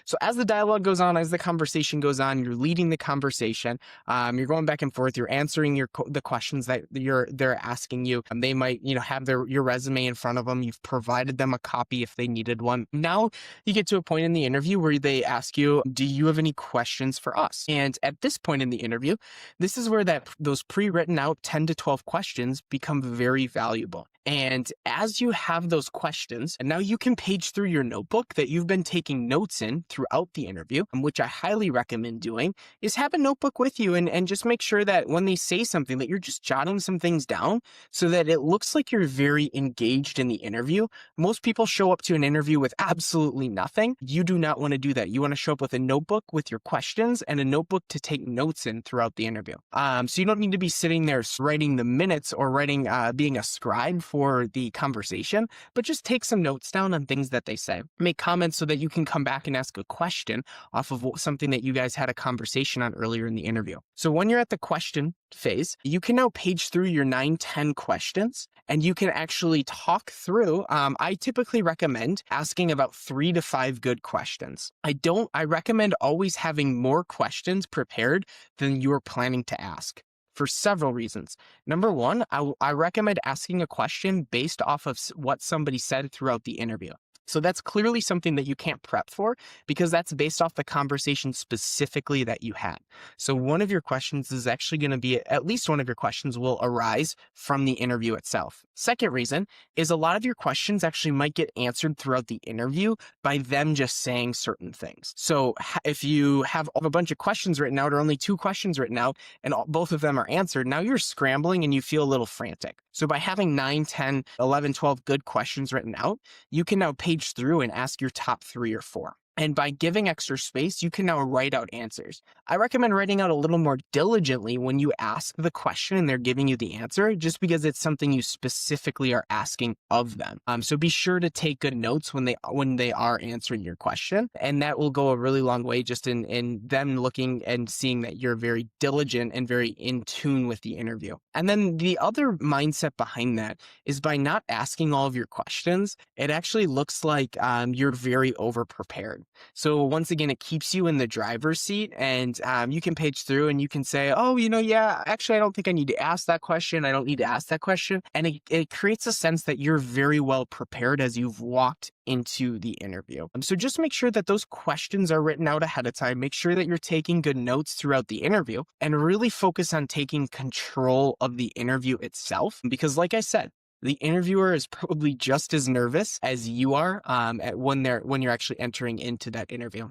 So as the dialogue goes on, as the conversation goes on, you're leading the conversation. You're going back and forth. You're answering the questions that they're asking you. And they might, have your resume in front of them. You've provided them a copy if they needed one. Now you get to a point in the interview where they ask you, "Do you have any questions for us?" And at this point in the interview, this is where those pre-written out 10 to 12 questions become very valuable. And as you have those questions, and now you can page through your notebook that you've been taking notes in throughout the interview, which I highly recommend doing, is have a notebook with you and just make sure that when they say something that you're just jotting some things down so that it looks like you're very engaged in the interview. Most people show up to an interview with absolutely nothing. You do not want to do that. You want to show up with a notebook with your questions and a notebook to take notes in throughout the interview. So you don't need to be sitting there writing the minutes or being a scribe for the conversation, but just take some notes down on things that they say. Make comments so that you can come back and ask a question off of something that you guys had a conversation on earlier in the interview. So when you're at the question phase, you can now page through your 9-10 questions and you can actually talk through. I typically recommend asking about 3 to 5 good questions. I recommend always having more questions prepared than you're planning to ask, for several reasons. Number one, I recommend asking a question based off of what somebody said throughout the interview. So that's clearly something that you can't prep for because that's based off the conversation specifically that you had. So one of your questions is actually going to be, at least one of your questions will arise from the interview itself. Second reason is a lot of your questions actually might get answered throughout the interview by them just saying certain things. So if you have a bunch of questions written out or only 2 questions written out and both of them are answered, now you're scrambling and you feel a little frantic. So by having 9, 10, 11, 12 good questions written out, you can now page through and ask your top 3 or 4. And by giving extra space, you can now write out answers. I recommend writing out a little more diligently when you ask the question and they're giving you the answer, just because it's something you specifically are asking of them. So be sure to take good notes when they are answering your question. And that will go a really long way just in them looking and seeing that you're very diligent and very in tune with the interview. And then the other mindset behind that is by not asking all of your questions, it actually looks like you're very over prepared. So once again, it keeps you in the driver's seat and you can page through and you can say, oh, yeah, actually, I don't think I need to ask that question. I don't need to ask that question. And it creates a sense that you're very well prepared as you've walked into the interview. So just make sure that those questions are written out ahead of time. Make sure that you're taking good notes throughout the interview and really focus on taking control of the interview itself. Because like I said, the interviewer is probably just as nervous as you are when you're actually entering into that interview.